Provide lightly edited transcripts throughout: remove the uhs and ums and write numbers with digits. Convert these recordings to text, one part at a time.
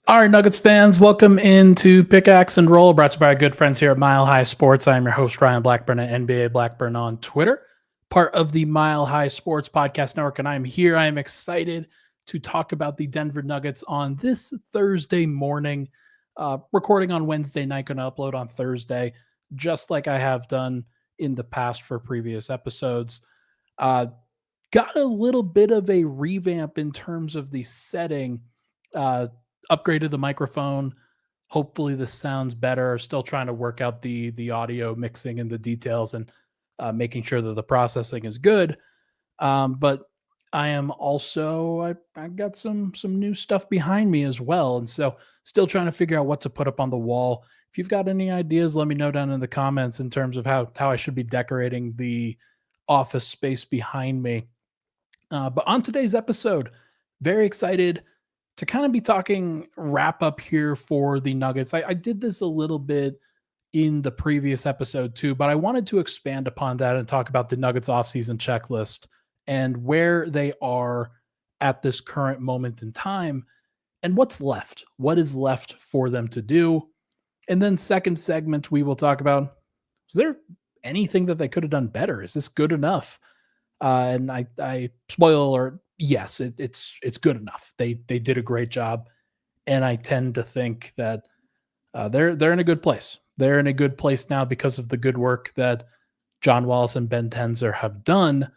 All right, Nuggets fans, welcome into Pickaxe and Roll, brought to you by our good friends here at Mile High Sports. I am your host, Ryan Blackburn at NBA Blackburn on Twitter, part of the Mile High Sports Podcast Network, and I'm here. I am excited to talk about the Denver Nuggets on this Thursday morning, recording on Wednesday night, going to upload on Thursday, just like I have done in the past for previous episodes. Got a little bit of a revamp in terms of the setting. Upgraded the microphone. Hopefully this sounds better. Still trying to work out the audio mixing and the details and making sure that the processing is good. But I am also I got some new stuff behind me as well, and so still trying to figure out what to put up on the wall. If you've got any ideas, let me know down in the comments in terms of how I should be decorating the office space behind me. But on today's episode, very excited to kind of be talking wrap up here for the Nuggets. I did this a little bit in the previous episode too, but I wanted to expand upon that and talk about the Nuggets offseason checklist and where they are at this current moment in time and what's left. What is left for them to do? And then second segment, we will talk about, is there anything that they could have done better? Is this good enough? And I spoil alert, yes, it's good enough. They did a great job, and I tend to think that they're in a good place. They're in a good place now because of the good work that John Wallace and Ben Tenzer have done.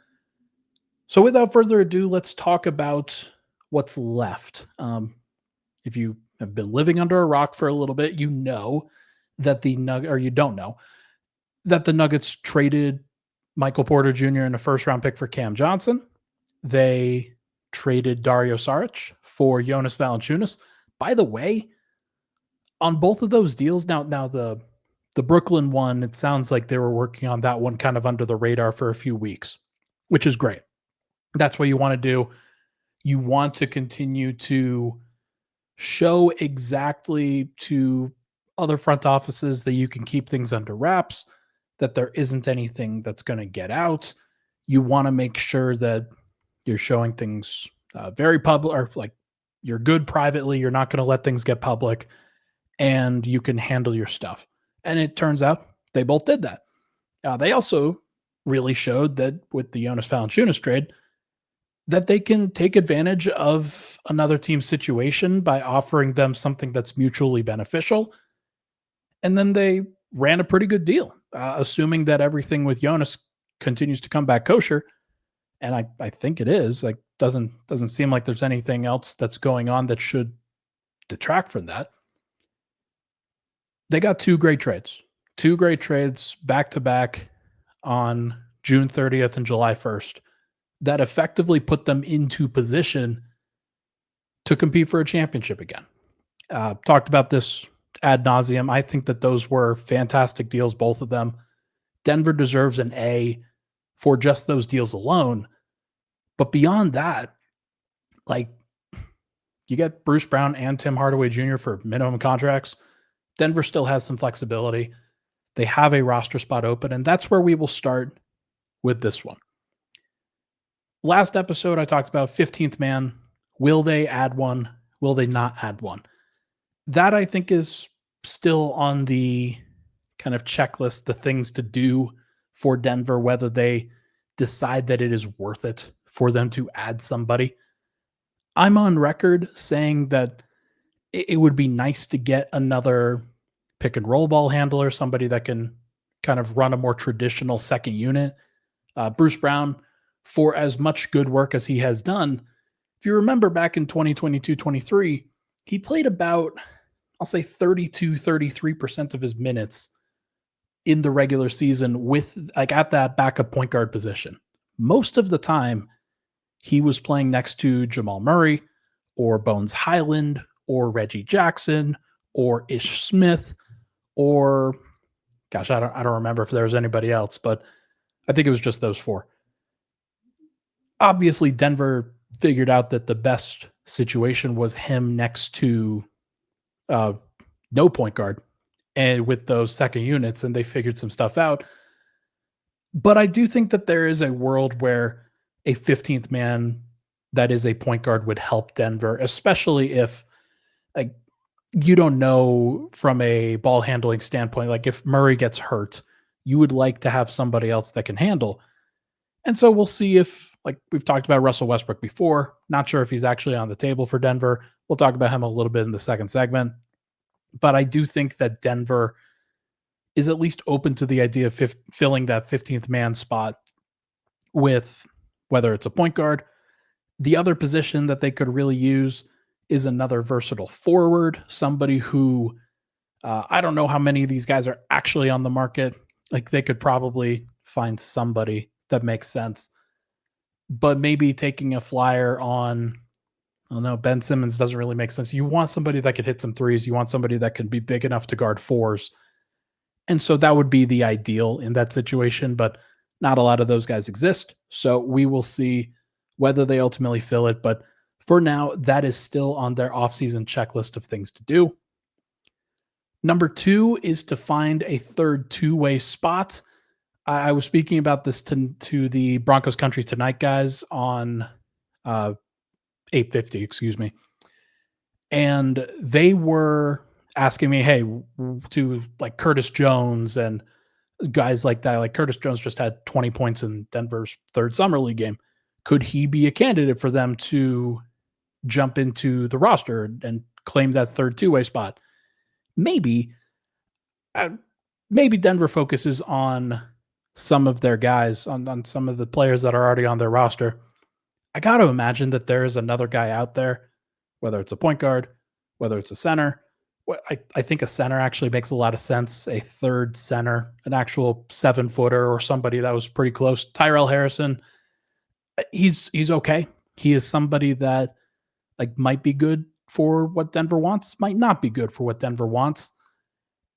So without further ado, let's talk about what's left. If you have been living under a rock for a little bit, you know that you don't know that the Nuggets traded Michael Porter Jr. in a first-round pick for Cam Johnson. They traded Dario Saric for Jonas Valanciunas. By the way, on both of those deals, now the Brooklyn one, it sounds like they were working on that one kind of under the radar for a few weeks, which is great. That's what you want to do. You want to continue to show exactly to other front offices that you can keep things under wraps, that there isn't anything that's going to get out. You want to make sure that you're showing things very public, or like you're good privately. You're not going to let things get public, and you can handle your stuff. And it turns out they both did that. They also really showed that with the Jonas Valanciunas trade, that they can take advantage of another team's situation by offering them something that's mutually beneficial. And then they ran a pretty good deal, assuming that everything with Jonas continues to come back kosher. And I think it is. Like doesn't seem like there's anything else that's going on that should detract from that. They got two great trades back to back on June 30th and July 1st that effectively put them into position to compete for a championship again. Talked about this ad nauseum. I think that those were fantastic deals, both of them. Denver deserves an A for just those deals alone. But beyond that, like you get Bruce Brown and Tim Hardaway Jr. for minimum contracts. Denver still has some flexibility. They have a roster spot open, and that's where we will start with this one. Last episode, I talked about 15th man. Will they add one? Will they not add one? That I think is still on the kind of checklist, the things to do for Denver, whether they decide that it is worth it for them to add somebody. I'm on record saying that it would be nice to get another pick and roll ball handler, somebody that can kind of run a more traditional second unit. Bruce Brown, for as much good work as he has done, if you remember back in 2022-23, he played about, I'll say 33% of his minutes in the regular season with like at that backup point guard position. Most of the time he was playing next to Jamal Murray or Bones Highland or Reggie Jackson or Ish Smith or gosh, I don't remember if there was anybody else, but I think it was just those four. Obviously Denver figured out that the best situation was him next to no point guard and with those second units, and they figured some stuff out. But I do think that there is a world where a 15th man that is a point guard would help Denver, especially if like you don't know from a ball handling standpoint. Like if Murray gets hurt, you would like to have somebody else that can handle. And so we'll see if, like we've talked about Russell Westbrook before, not sure if he's actually on the table for Denver. We'll talk about him a little bit in the second segment. But I do think that Denver is at least open to the idea of filling that 15th man spot with whether it's a point guard. The other position that they could really use is another versatile forward, somebody who I don't know how many of these guys are actually on the market. Like they could probably find somebody that makes sense, but maybe taking a flyer on, I don't know, Ben Simmons doesn't really make sense. You want somebody that could hit some threes. You want somebody that can be big enough to guard fours. And so that would be the ideal in that situation, but not a lot of those guys exist. So we will see whether they ultimately fill it. But for now, that is still on their offseason checklist of things to do. Number 2 is to find a third two-way spot. I was speaking about this to the Broncos Country Tonight guys on 850, excuse me. And they were asking me, hey, to like Curtis Jones and guys like that. Like Curtis Jones just had 20 points in Denver's third summer league game. Could he be a candidate for them to jump into the roster and claim that third two-way spot? Maybe. Maybe Denver focuses on some of their guys, on some of the players that are already on their roster. I got to imagine that there is another guy out there, whether it's a point guard, whether it's a center. I think a center actually makes a lot of sense. A third center, an actual 7-footer or somebody that was pretty close. Tyrell Harrison, he's okay. He is somebody that like might be good for what Denver wants, might not be good for what Denver wants.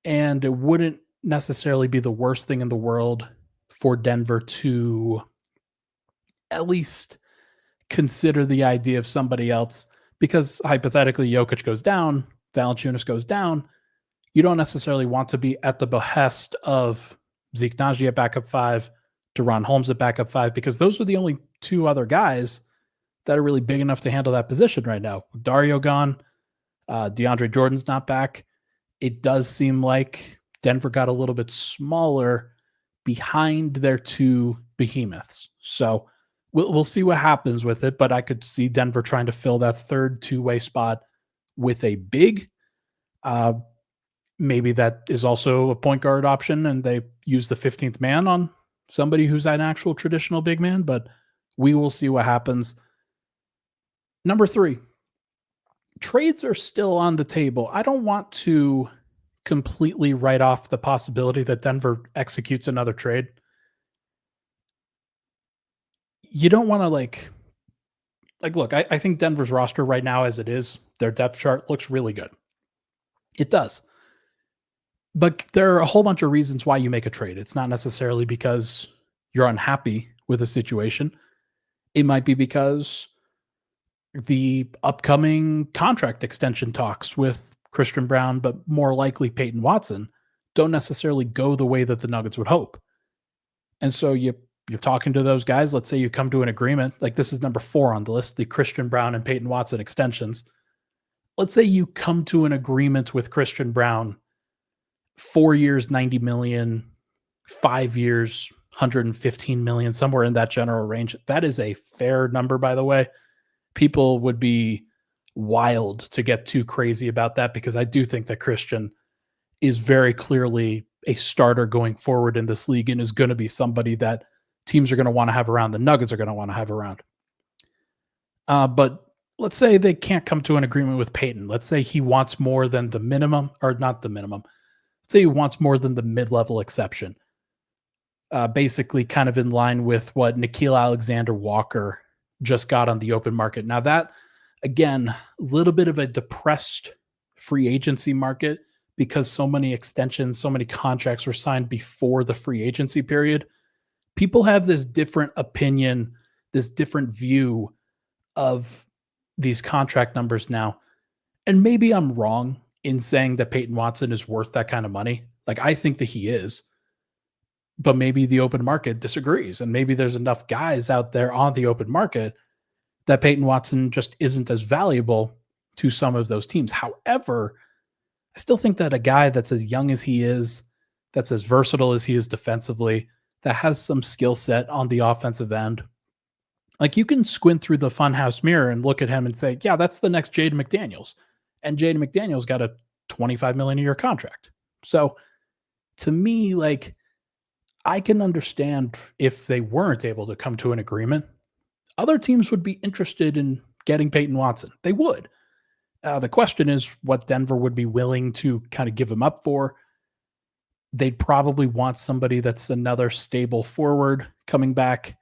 And it wouldn't necessarily be the worst thing in the world for Denver to at least consider the idea of somebody else, because hypothetically Jokic goes down, Valanciunas goes down. You don't necessarily want to be at the behest of Zeke Naji at backup 5, Deron Holmes at backup 5, because those are the only two other guys that are really big enough to handle that position right now. With Dario gone, DeAndre Jordan's not back. It does seem like Denver got a little bit smaller behind their two behemoths. So we'll see what happens with it, but I could see Denver trying to fill that third two-way spot with a big. Maybe that is also a point guard option, and they use the 15th man on somebody who's an actual traditional big man, but we will see what happens. Number 3, trades are still on the table. I don't want to completely write off the possibility that Denver executes another trade. You don't want to like look, I think Denver's roster right now as it is, their depth chart looks really good. It does. But there are a whole bunch of reasons why you make a trade. It's not necessarily because you're unhappy with a situation. It might be because the upcoming contract extension talks with Christian Brown, but more likely Peyton Watson, don't necessarily go the way that the Nuggets would hope. And so you're talking to those guys. Let's say you come to an agreement. Like this is number 4 on the list, the Christian Brown and Peyton Watson extensions. Let's say you come to an agreement with Christian Brown, 4 years, $90 million, 5 years, $115 million, somewhere in that general range. That is a fair number, by the way. People would be wild to get too crazy about that, because I do think that Christian is very clearly a starter going forward in this league and is going to be somebody that teams are going to want to have around. The Nuggets are going to want to have around. But let's say they can't come to an agreement with Peyton. Let's say he wants more than the minimum, or not the minimum. Let's say he wants more than the mid-level exception. Basically kind of in line with what Nickeil Alexander-Walker just got on the open market. Now that, again, a little bit of a depressed free agency market, because so many extensions, so many contracts were signed before the free agency period. People have this different opinion, this different view of these contract numbers now. And maybe I'm wrong in saying that Peyton Watson is worth that kind of money. Like I think that he is. But maybe the open market disagrees, and maybe there's enough guys out there on the open market that Peyton Watson just isn't as valuable to some of those teams. However, I still think that a guy that's as young as he is, that's as versatile as he is defensively, that has some skill set on the offensive end, like you can squint through the funhouse mirror and look at him and say, yeah, that's the next Jaden McDaniels. And Jaden McDaniels got a 25 million a year contract. So to me, like I can understand if they weren't able to come to an agreement. Other teams would be interested in getting Peyton Watson. They would. The question is what Denver would be willing to kind of give him up for. They'd probably want somebody that's another stable forward coming back,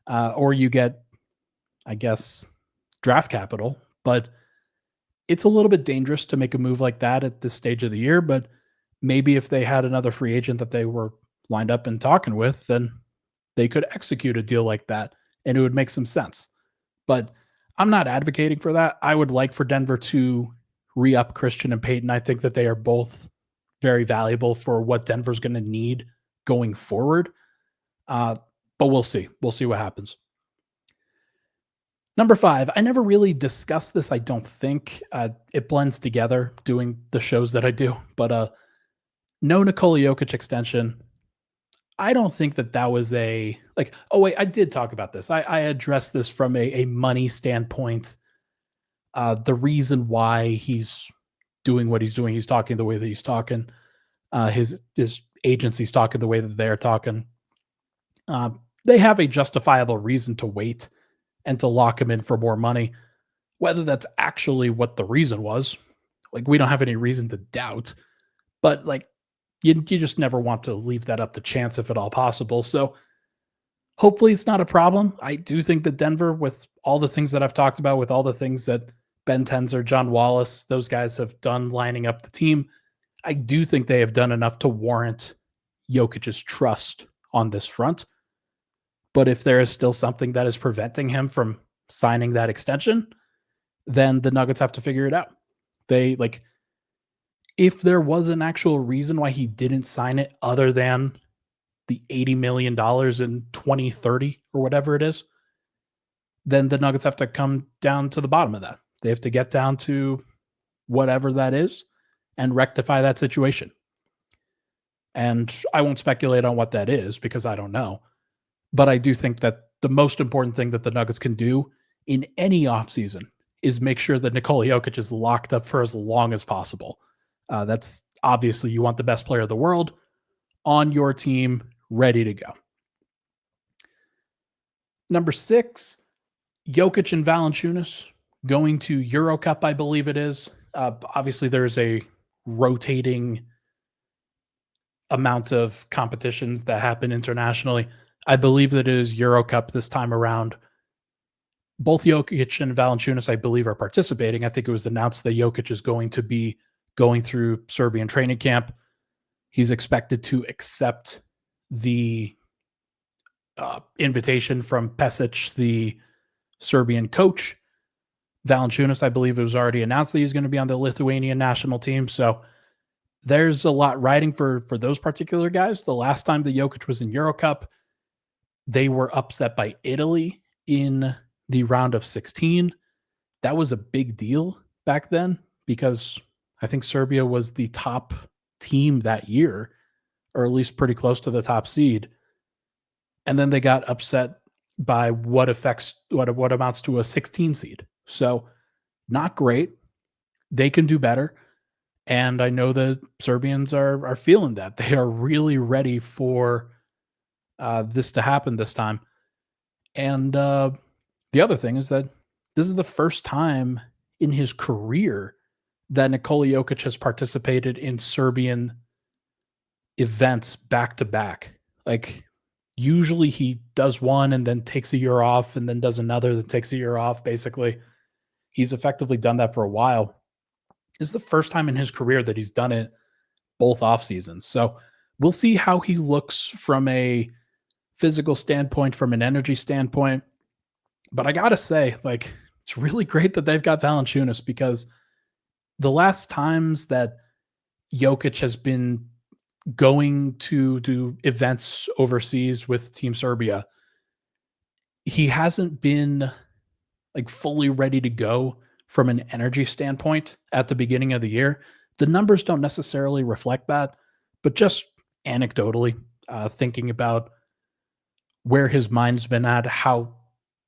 or you get, I guess, draft capital. But it's a little bit dangerous to make a move like that at this stage of the year. But maybe if they had another free agent that they were lined up and talking with, then they could execute a deal like that and it would make some sense. But I'm not advocating for that. I would like for Denver to re up Christian and Peyton. I think that they are both very valuable for what Denver's going to need going forward. But we'll see. We'll see what happens. Number 5, I never really discussed this, I don't think. It blends together doing the shows that I do. But no Nikola Jokic extension. I don't think that that was a like, oh, wait, I did talk about this. I addressed this from a money standpoint. The reason why he's doing what he's doing, he's talking the way that he's talking. His agency's talking the way that they're talking. They have a justifiable reason to wait and to lock him in for more money. Whether that's actually what the reason was, like we don't have any reason to doubt. But like you just never want to leave that up to chance if at all possible. So hopefully it's not a problem. I do think that Denver, with all the things that I've talked about, with all the things that Ben Tenzer, John Wallace, those guys have done lining up the team, I do think they have done enough to warrant Jokic's trust on this front. But if there is still something that is preventing him from signing that extension, then the Nuggets have to figure it out. They like, if there was an actual reason why he didn't sign it other than the $80 million in 2030 or whatever it is, then the Nuggets have to come down to the bottom of that. They have to get down to whatever that is and rectify that situation. And I won't speculate on what that is because I don't know. But I do think that the most important thing that the Nuggets can do in any offseason is make sure that Nikola Jokic is locked up for as long as possible. That's obviously you want the best player of the world on your team, ready to go. Number 6, Jokic and Valanciunas going to Euro Cup, I believe it is. Obviously, there's a rotating amount of competitions that happen internationally. I believe that it is Euro Cup this time around. Both Jokic and Valanciunas, I believe, are participating. I think it was announced that Jokic is going to be going through Serbian training camp. He's expected to accept the invitation from Pesic, the Serbian coach. Valanciunas, I believe it was already announced that he's going to be on the Lithuanian national team. So there's a lot riding for those particular guys. The last time the Jokic was in Euro Cup, they were upset by Italy in the round of 16. That was a big deal back then because I think Serbia was the top team that year, or at least pretty close to the top seed. And then they got upset by what amounts to a 16 seed. So not great. They can do better. And I know the Serbians are feeling that. They are really ready for this to happen this time. And the other thing is that this is the first time in his career that Nikola Jokic has participated in Serbian events back to back. Like usually he does one and then takes a year off and then does another that takes a year off. Basically, he's effectively done that for a while. This is the first time in his career that he's done it both off seasons. So we'll see how he looks from a physical standpoint, from an energy standpoint. But I got to say, like, it's really great that they've got Valanciunas because the last times that Jokic has been going to do events overseas with Team Serbia, he hasn't been like fully ready to go from an energy standpoint at the beginning of the year The numbers don't necessarily reflect that, but just anecdotally, thinking about where his mind's been at, how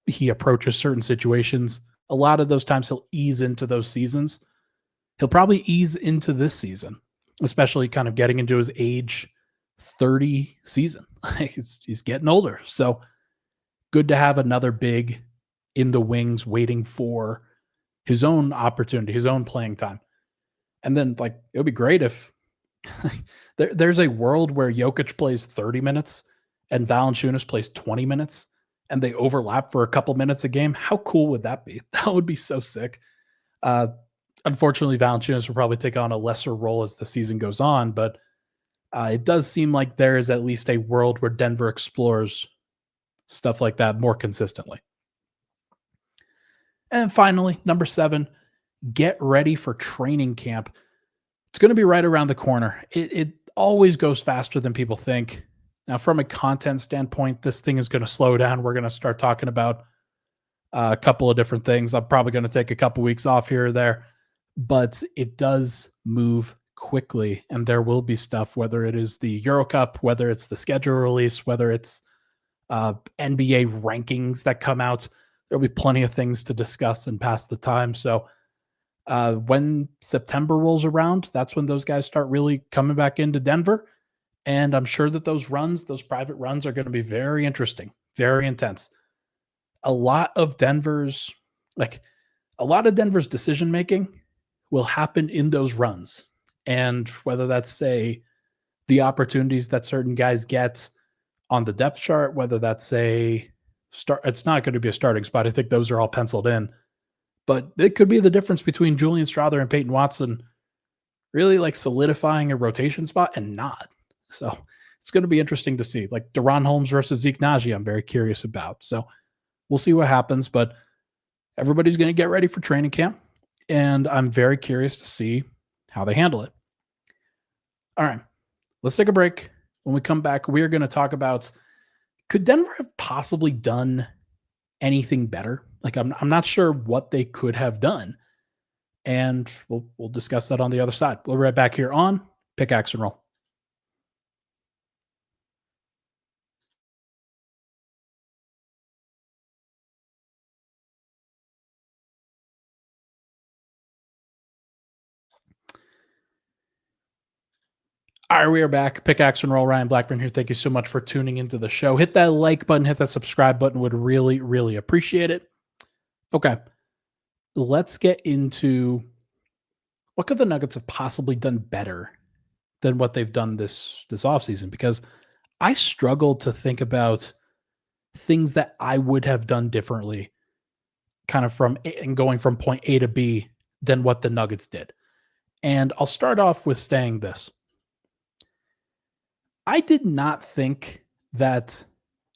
he approaches certain situations, a lot of those times he'll ease into those seasons. He'll probably ease into this season, especially kind of getting into his age 30 season. He's getting older. So good to have another big in the wings waiting for his own opportunity, his own playing time. And then, like, it would be great if there's a world where Jokic plays 30 minutes and Valanciunas plays 20 minutes and they overlap for a couple minutes a game. How cool would that be? That would be so sick. Uh, Unfortunately, Valanciunas will probably take on a lesser role as the season goes on, but it does seem like there is at least a world where Denver explores stuff like that more consistently. And finally, number 7, get ready for training camp. It's going to be right around the corner. It always goes faster than people think. Now, from a content standpoint, this thing is going to slow down. We're going to start talking about a couple of different things. I'm probably going to take a couple weeks off here or there, but it does move quickly. And there will be stuff, whether it is the Euro Cup, whether it's the schedule release, whether it's NBA rankings that come out. There'll be plenty of things to discuss and pass the time. So when September rolls around, that's when those guys start really coming back into Denver. And I'm sure that those private runs are going to be very interesting, very intense. A lot of Denver's decision making will happen in those runs. And whether that's, say, the opportunities that certain guys get on the depth chart, whether that's it's not going to be a starting spot. I think those are all penciled in. But it could be the difference between Julian Strawther and Peyton Watson really like solidifying a rotation spot and not. So it's going to be interesting to see. Like Deron Holmes versus Zeke Naji, I'm very curious about. So we'll see what happens. But everybody's going to get ready for training camp. And I'm very curious to see how they handle it. All right, let's take a break. When we come back, we're going to talk about, could Denver have possibly done anything better? Like, I'm not sure what they could have done. And we'll discuss that on the other side. We'll be right back here on Pickaxe and Roll. All right, we are back. Pickaxe and Roll. Ryan Blackburn here. Thank you so much for tuning into the show. Hit that like button, hit that subscribe button. Would really, really appreciate it. Okay, let's get into what could the Nuggets have possibly done better than what they've done this offseason, because I struggle to think about things that I would have done differently, kind of going from point A to B than what the Nuggets did. And I'll start off with saying this. I did not think that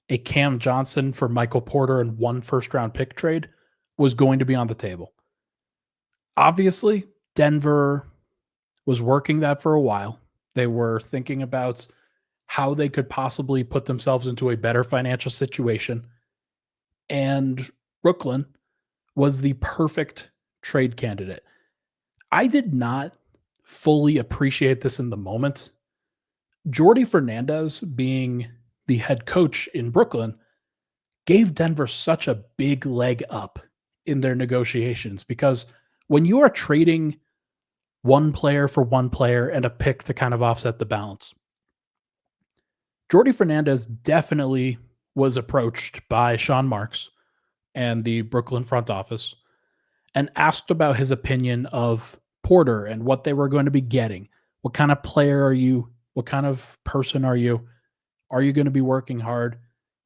a Cam Johnson for Michael Porter and 1 first-round pick trade was going to be on the table. Obviously, Denver was working that for a while. They were thinking about how they could possibly put themselves into a better financial situation. And Brooklyn was the perfect trade candidate. I did not fully appreciate this in the moment. Jordi Fernandez, being the head coach in Brooklyn, gave Denver such a big leg up in their negotiations, because when you are trading one player for one player and a pick to kind of offset the balance, Jordi Fernandez definitely was approached by Sean Marks and the Brooklyn front office and asked about his opinion of Porter and what they were going to be getting. What kind of player are you? What kind of person are you? Are you going to be working hard?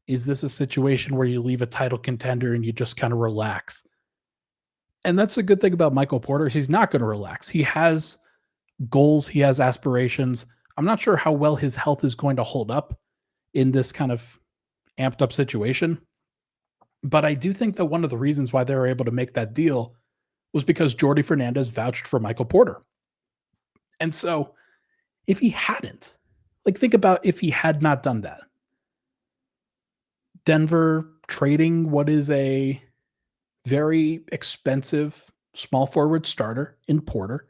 Is this a situation where you leave a title contender and you just kind of relax? And that's a good thing about Michael Porter. He's not going to relax. He has goals. He has aspirations. I'm not sure how well his health is going to hold up in this kind of amped up situation. But I do think that one of the reasons why they were able to make that deal was because Jordi Fernandez vouched for Michael Porter. And so if he hadn't, like, think about if he had not done that. Denver trading what is a very expensive small forward starter in Porter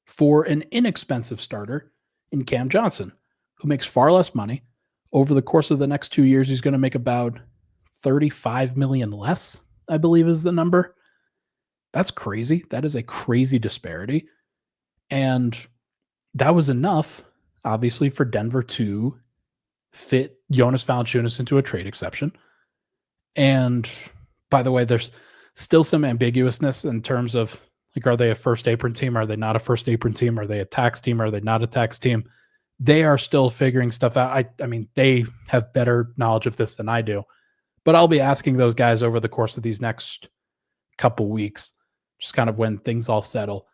for an inexpensive starter in Cam Johnson, who makes far less money. Over the course of the next 2 years, he's going to make about 35 million less, I believe is the number. That's crazy. That is a crazy disparity. And that was enough, obviously, for Denver to fit Jonas Valanciunas into a trade exception. And by the way, there's still some ambiguousness in terms of like, are they a first apron team? Are they not a first apron team? Are they a tax team? Are they not a tax team? They are still figuring stuff out. I mean, they have better knowledge of this than I do, but I'll be asking those guys over the course of these next couple weeks, just kind of when things all settle,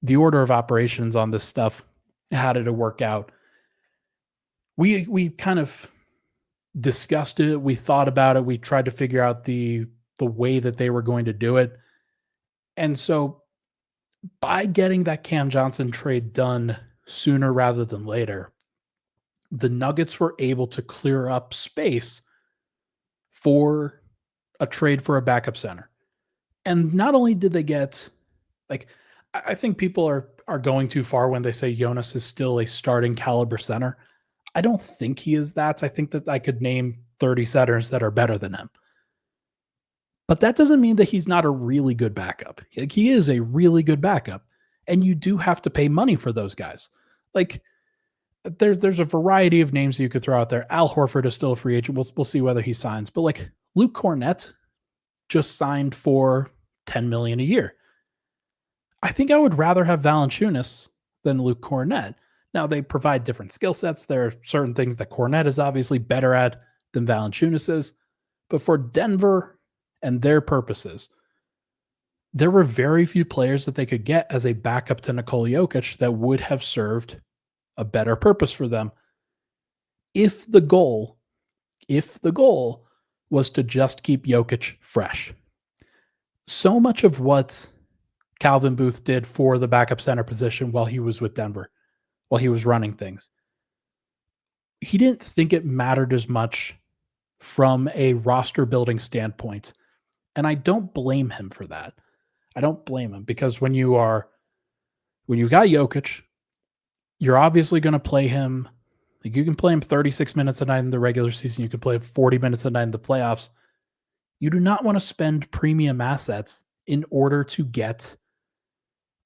the order of operations on this stuff, how did it work out? We kind of discussed it. We thought about it. We tried to figure out the way that they were going to do it. And so by getting that Cam Johnson trade done sooner rather than later, the Nuggets were able to clear up space for a trade for a backup center. And not only did they get, like, I think people are going too far when they say Jonas is still a starting caliber center. I don't think he is that. I think that I could name 30 centers that are better than him. But that doesn't mean that he's not a really good backup. Like, he is a really good backup. And you do have to pay money for those guys. Like, there's a variety of names that you could throw out there. Al Horford is still a free agent. We'll see whether he signs. But like Luke Cornett just signed for $10 million a year. I think I would rather have Valanciunas than Luke Cornett. Now, they provide different skill sets. There are certain things that Cornett is obviously better at than Valanciunas is. But for Denver and their purposes, there were very few players that they could get as a backup to Nikola Jokic that would have served a better purpose for them if the goal was to just keep Jokic fresh. So much of what Calvin Booth did for the backup center position while he was with Denver, while he was running things, he didn't think it mattered as much from a roster building standpoint. And I don't blame him for that. I don't blame him, because when you got Jokic, you're obviously going to play him. Like, you can play him 36 minutes a night in the regular season. You can play him 40 minutes a night in the playoffs. You do not want to spend premium assets in order to get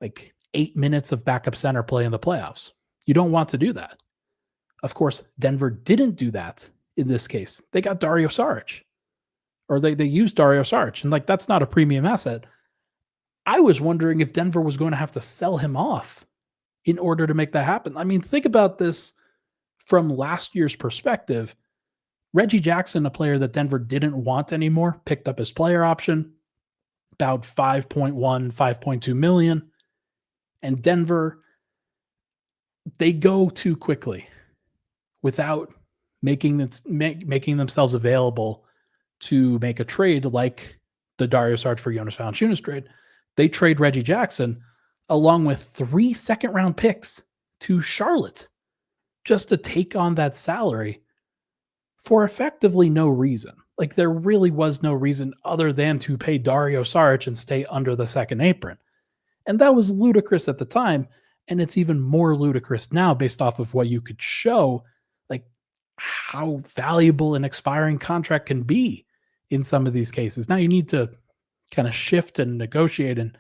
like 8 minutes of backup center play in the playoffs. You don't want to do that. Of course, Denver didn't do that in this case. They got Dario Saric, or they used Dario Saric, and like, that's not a premium asset. I was wondering if Denver was going to have to sell him off in order to make that happen. I mean, think about this from last year's perspective. Reggie Jackson, a player that Denver didn't want anymore, picked up his player option, about 5.1, 5.2 million. And Denver, they go too quickly without making themselves available to make a trade like the Dario Saric for Jonas Valanciunas trade. They trade Reggie Jackson along with 3 second-round picks to Charlotte just to take on that salary for effectively no reason. Like, there really was no reason other than to pay Dario Saric and stay under the second apron. And that was ludicrous at the time, and it's even more ludicrous now based off of what you could show, like how valuable an expiring contract can be in some of these cases. Now you need to kind of shift and negotiate and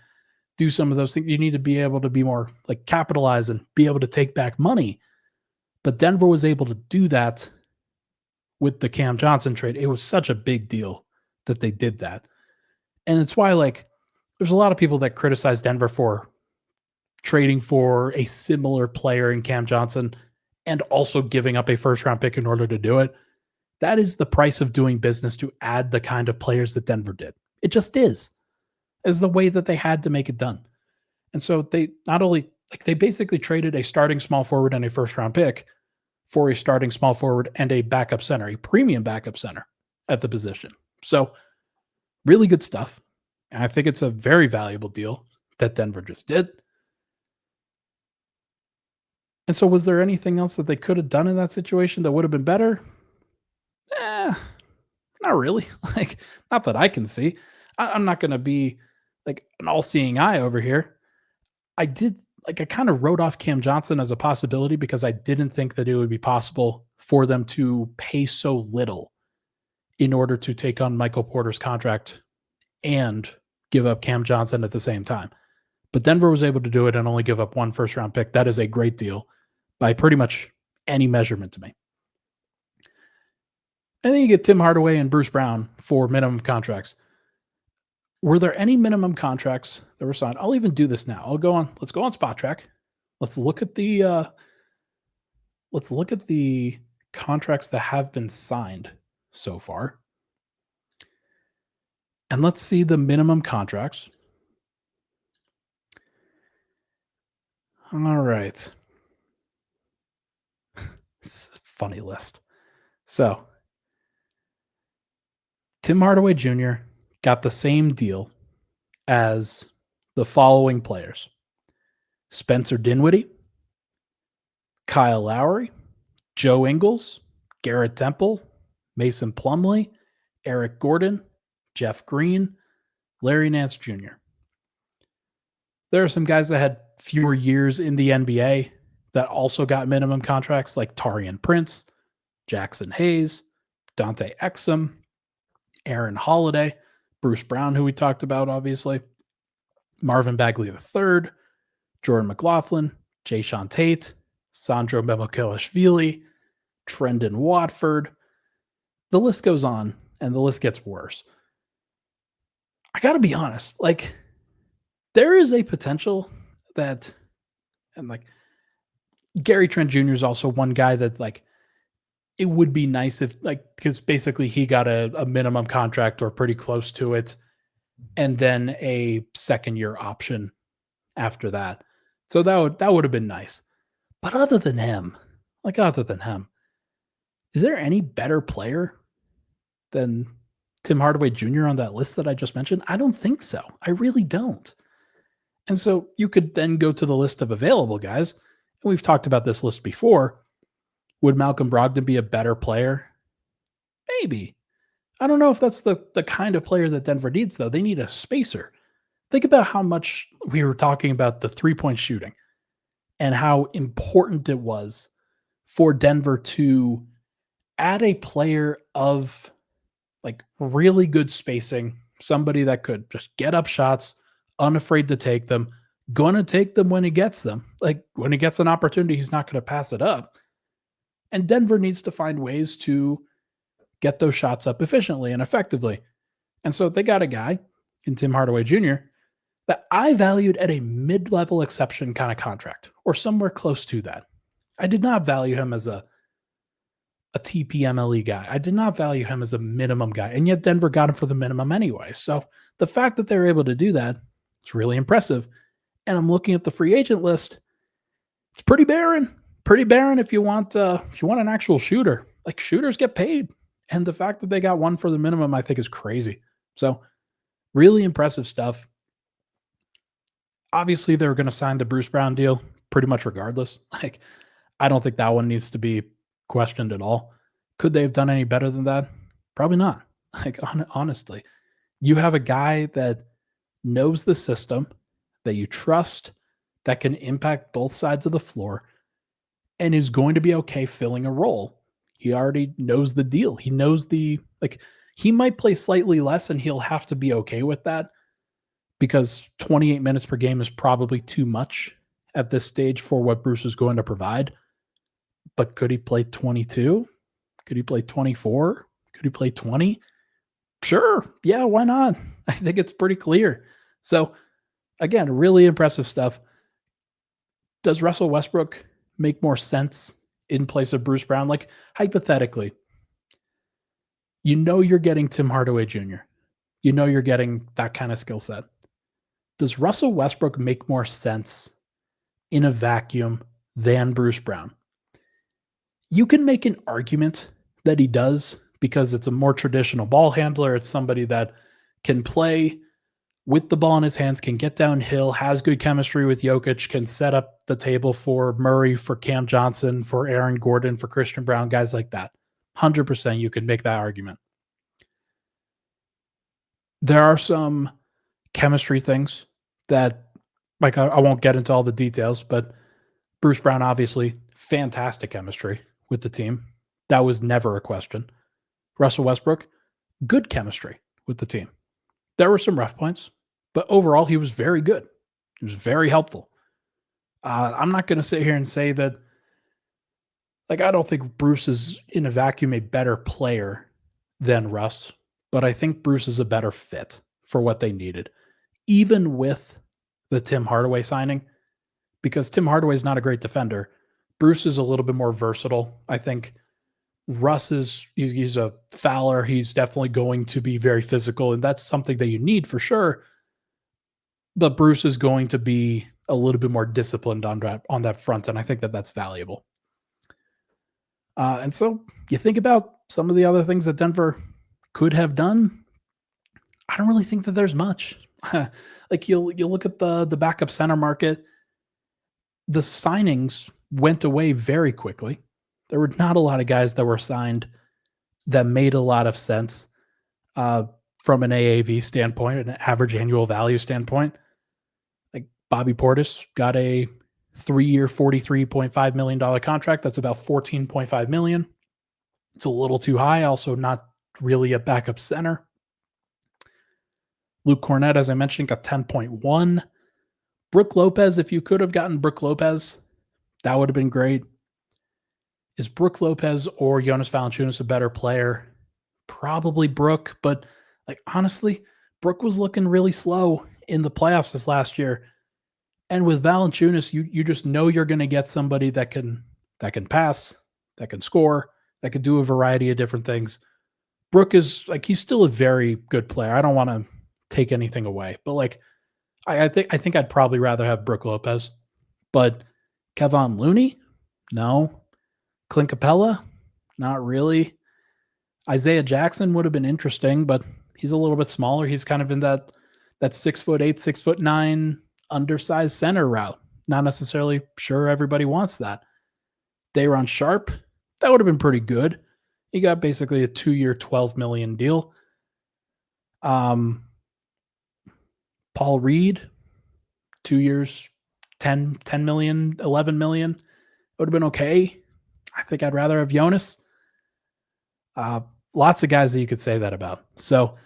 do some of those things. You need to be able to be more like capitalize and be able to take back money. But Denver was able to do that with the Cam Johnson trade. It was such a big deal that they did that. And it's why, like, there's a lot of people that criticize Denver for trading for a similar player in Cam Johnson and also giving up a first-round pick in order to do it. That is the price of doing business, to add the kind of players that Denver did. It just is. Is the way that they had to make it done. And so they not only, like, they basically traded a starting small forward and a first-round pick for a starting small forward and a backup center, a premium backup center at the position. So really good stuff. And I think it's a very valuable deal that Denver just did. And so was there anything else that they could have done in that situation that would have been better? Not really. Like, not that I can see. I'm not going to be like an all-seeing eye over here. I did I kind of wrote off Cam Johnson as a possibility because I didn't think that it would be possible for them to pay so little in order to take on Michael Porter's contract and give up Cam Johnson at the same time. But Denver was able to do it and only give up 1 first-round pick. That is a great deal by pretty much any measurement to me. And then you get Tim Hardaway and Bruce Brown for minimum contracts. Were there any minimum contracts that were signed? I'll even do this now. Let's go on Spot Track. Let's look at the contracts that have been signed so far. And let's see the minimum contracts. All right. This is a funny list. So, Tim Hardaway Jr. got the same deal as the following players: Spencer Dinwiddie, Kyle Lowry, Joe Ingles, Garrett Temple, Mason Plumlee, Eric Gordon, Jeff Green, Larry Nance Jr. There are some guys that had fewer years in the NBA that also got minimum contracts, like Taurean Prince, Jackson Hayes, Dante Exum, Aaron Holiday, Bruce Brown, who we talked about, obviously, Marvin Bagley III, Jordan McLaughlin, Jayshawn Tate, Sandro Memokelishvili, Trendon Watford. The list goes on, and the list gets worse. I got to be honest, there is a potential that, and Gary Trent Jr. is also one guy that it would be nice if because basically he got a minimum contract or pretty close to it, and then a second year option after that. So that would have been nice. But other than him, is there any better player than Tim Hardaway Jr. on that list that I just mentioned? I don't think so. I really don't. And so you could then go to the list of available guys. And we've talked about this list before. Would Malcolm Brogdon be a better player? Maybe. I don't know if that's the kind of player that Denver needs, though. They need a spacer. Think about how much we were talking about the three-point shooting and how important it was for Denver to add a player of really good spacing, somebody that could just get up shots, unafraid to take them, gonna take them when he gets them. When he gets an opportunity, he's not going to pass it up. And Denver needs to find ways to get those shots up efficiently and effectively. And so they got a guy in Tim Hardaway Jr. that I valued at a mid-level exception kind of contract or somewhere close to that. I did not value him as a TPMLE guy. I did not value him as a minimum guy. And yet Denver got him for the minimum anyway. So the fact that they were able to do that is really impressive. And I'm looking at the free agent list. It's pretty barren. Pretty barren if you want an actual shooter. Shooters get paid. And the fact that they got one for the minimum, I think, is crazy. So really impressive stuff. Obviously, they're going to sign the Bruce Brown deal pretty much regardless. I don't think that one needs to be questioned at all. Could they have done any better than that? Probably not. Honestly, you have a guy that knows the system, that you trust, that can impact both sides of the floor, and is going to be okay filling a role. He already knows the deal. He knows he might play slightly less and he'll have to be okay with that because 28 minutes per game is probably too much at this stage for what Bruce is going to provide. But could he play 22? Could he play 24? Could he play 20? Sure. Yeah, why not? I think it's pretty clear. So, again, really impressive stuff. Does Russell Westbrook make more sense in place of Bruce Brown? Hypothetically, you're getting Tim Hardaway Jr. You're getting that kind of skill set. Does Russell Westbrook make more sense in a vacuum than Bruce Brown? You can make an argument that he does because it's a more traditional ball handler. It's somebody that can play with the ball in his hands, can get downhill, has good chemistry with Jokic, can set up the table for Murray, for Cam Johnson, for Aaron Gordon, for Christian Brown, guys like that. 100% you can make that argument. There are some chemistry things that Like, I won't get into all the details, but Bruce Brown, obviously, fantastic chemistry with the team. That was never a question. Russell Westbrook, good chemistry with the team. There were some rough points, but overall, he was very good. He was very helpful. I'm not going to sit here and say that, like, I don't think Bruce is in a vacuum a better player than Russ, but I think Bruce is a better fit for what they needed, even with the Tim Hardaway signing, because Tim Hardaway is not a great defender. Bruce is a little bit more versatile. I think Russ he's a fouler. He's definitely going to be very physical, and that's something that you need for sure. But Bruce is going to be a little bit more disciplined on that front, and I think that that's valuable. And so you think about some of the other things that Denver could have done. I don't really think that there's much. Like you look at the backup center market. The signings went away very quickly. There were not a lot of guys that were signed that made a lot of sense from an AAV standpoint, an average annual value standpoint. Like Bobby Portis got a 3-year, $43.5 million contract. That's about $14.5 million. It's a little too high. Also, not really a backup center. Luke Cornett, as I mentioned, got 10.1. Brook Lopez, if you could have gotten Brook Lopez, that would have been great. Is Brook Lopez or Jonas Valanciunas a better player? Probably Brook, but like honestly, Brook was looking really slow in the playoffs this last year. And with Valanciunas, you just know you're going to get somebody that can pass, that can score, that could do a variety of different things. Brook is like he's still a very good player. I don't want to take anything away, but like I think I'd probably rather have Brook Lopez. But Kevon Looney, no. Clint Capella, not really. Isaiah Jackson would have been interesting, but he's a little bit smaller. He's kind of in that 6'8", 6'9" undersized center route. Not necessarily sure everybody wants that. Day'Ron Sharpe, that would have been pretty good. He got basically a 2-year, $12 million deal. Paul Reed, 2 years, 10 million, 11 million. Would have been okay. I think I'd rather have Jonas. Lots of guys that you could say that about. So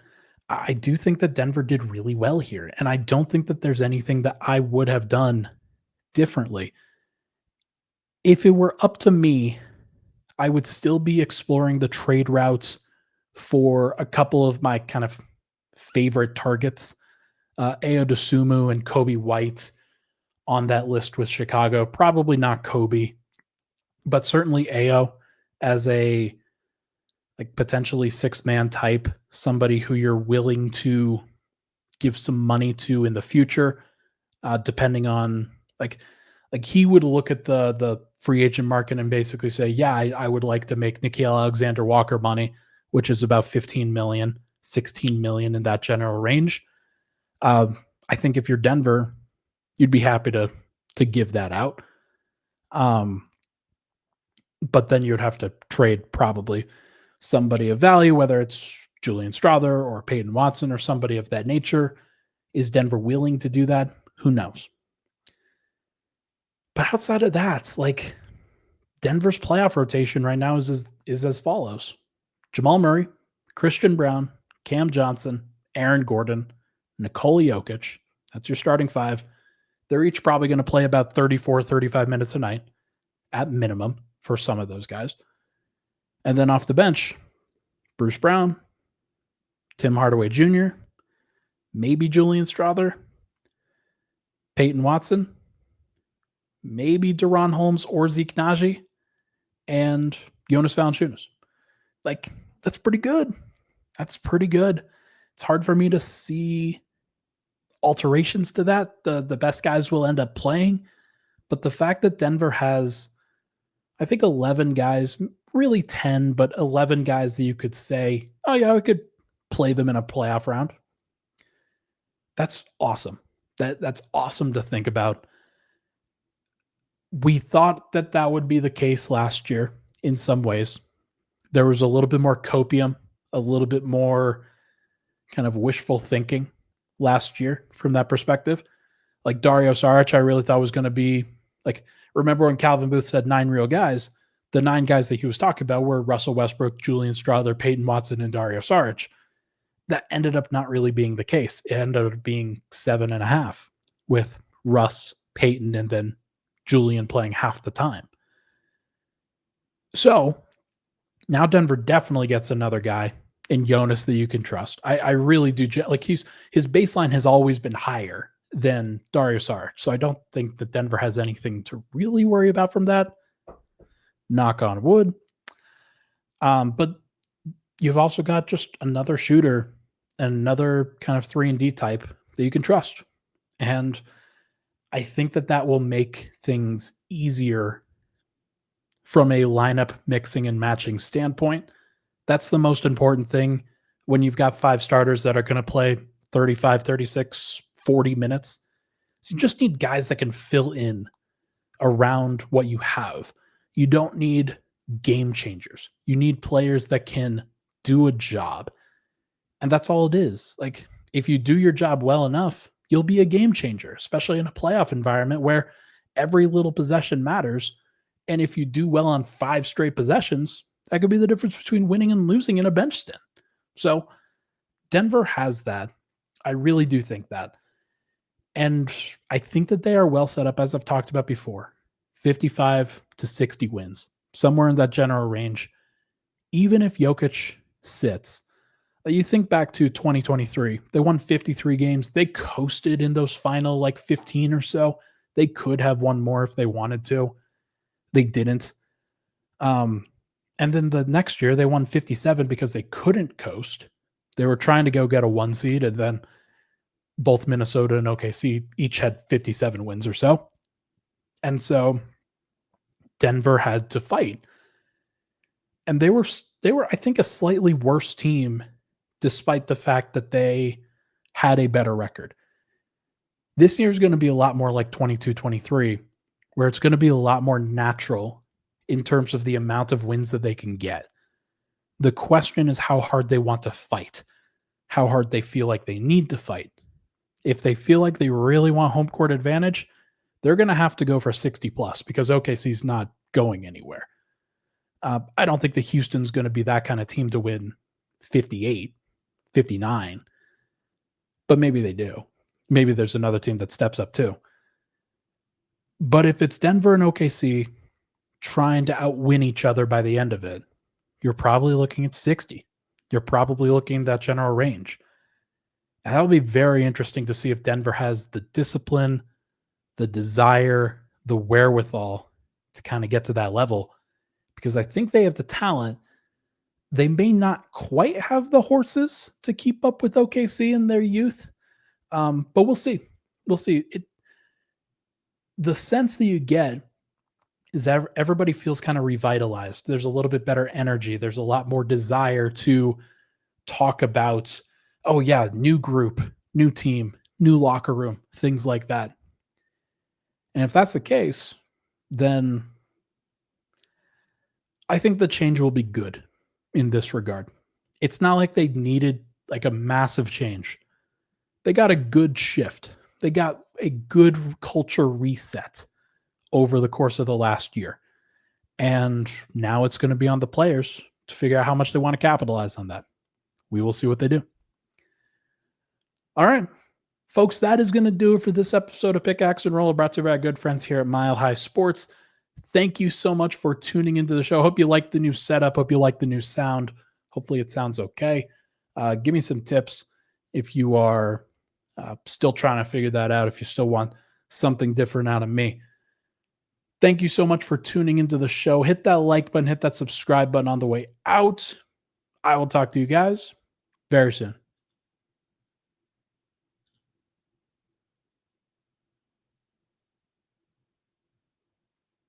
I do think that Denver did really well here. And I don't think that there's anything that I would have done differently. If it were up to me, I would still be exploring the trade routes for a couple of my kind of favorite targets. Ayo Dosunmu and Kobe White on that list with Chicago. Probably not Kobe, but certainly Ayo as a like potentially 6-man type, somebody who you're willing to give some money to in the future, depending on like he would look at the free agent market and basically say, yeah, I would like to make Nickeil Alexander-Walker money, which is about 15 million, 16 million in that general range. I think if you're Denver, you'd be happy to give that out. But then you'd have to trade probably somebody of value, whether it's Julian Strawther or Peyton Watson or somebody of that nature. Is Denver willing to do that? Who knows? But outside of that, like Denver's playoff rotation right now is as follows: Jamal Murray, Christian Brown, Cam Johnson, Aaron Gordon, Nikola Jokic. That's your starting five. They're each probably going to play about 34, 35 minutes a night at minimum for some of those guys. And then off the bench, Bruce Brown, Tim Hardaway Jr., maybe Julian Strawther, Peyton Watson, maybe Deron Holmes or Zeke Naji, and Jonas Valanciunas. Like, that's pretty good. That's pretty good. It's hard for me to see alterations to that. The best guys will end up playing. But the fact that Denver has, I think, 11 guys, really 10, but 11 guys that you could say, oh, yeah, we could play them in a playoff round. That's awesome. That's awesome to think about. We thought that would be the case last year in some ways. There was a little bit more copium, a little bit more kind of wishful thinking last year from that perspective. Like Dario Saric, I really thought was going to be like, remember when Calvin Booth said 9 real guys? The 9 guys that he was talking about were Russell Westbrook, Julian Strawther, Peyton Watson, and Dario Saric. That ended up not really being the case. It ended up being 7.5 with Russ, Peyton, and then Julian playing half the time. So now Denver definitely gets another guy in Jonas that you can trust. I really do. Like his baseline has always been higher than Dario Saric. So I don't think that Denver has anything to really worry about from that. Knock on wood. But you've also got just another shooter and another kind of 3-and-D type that you can trust. And I think that will make things easier from a lineup mixing and matching standpoint. That's the most important thing when you've got 5 starters that are going to play 35, 36, 40 minutes. So you just need guys that can fill in around what you have. You don't need game changers. You need players that can do a job. And that's all it is. Like, if you do your job well enough, you'll be a game changer, especially in a playoff environment where every little possession matters. And if you do well on 5 straight possessions, that could be the difference between winning and losing in a bench stint. So Denver has that. I really do think that. And I think that they are well set up, as I've talked about before, 55 to 60 wins, somewhere in that general range. Even if Jokic sits, you think back to 2023, they won 53 games. They coasted in those final 15 or so. They could have won more if they wanted to. They didn't. And then the next year they won 57 because they couldn't coast. They were trying to go get a 1 seed, and then both Minnesota and OKC each had 57 wins or so. And so Denver had to fight. And they were, I think, a slightly worse team despite the fact that they had a better record. This year is going to be a lot more like 22-23, where it's going to be a lot more natural in terms of the amount of wins that they can get. The question is how hard they want to fight, how hard they feel like they need to fight. If they feel like they really want home court advantage, they're going to have to go for 60 plus because OKC's not going anywhere. I don't think the Houston's going to be that kind of team to win 58, 59, but maybe they do. Maybe there's another team that steps up too. But if it's Denver and OKC trying to outwin each other by the end of it, you're probably looking at 60. You're probably looking at that general range. And that'll be very interesting to see if Denver has the discipline, the desire, the wherewithal to kind of get to that level. Because I think they have the talent. They may not quite have the horses to keep up with OKC in their youth, but we'll see. We'll see. The sense that you get is that everybody feels kind of revitalized. There's a little bit better energy. There's a lot more desire to talk about, oh yeah, new group, new team, new locker room, things like that. And if that's the case, then I think the change will be good in this regard. It's not like they needed a massive change. They got a good shift. They got a good culture reset over the course of the last year. And now it's going to be on the players to figure out how much they want to capitalize on that. We will see what they do. All right, folks, that is going to do it for this episode of Pickaxe and Roll, brought to you by our good friends here at Mile High Sports. Thank you so much for tuning into the show. Hope you like the new setup. Hope you like the new sound. Hopefully it sounds okay. Give me some tips if you are still trying to figure that out, if you still want something different out of me. Thank you so much for tuning into the show. Hit that like button, hit that subscribe button on the way out. I will talk to you guys very soon.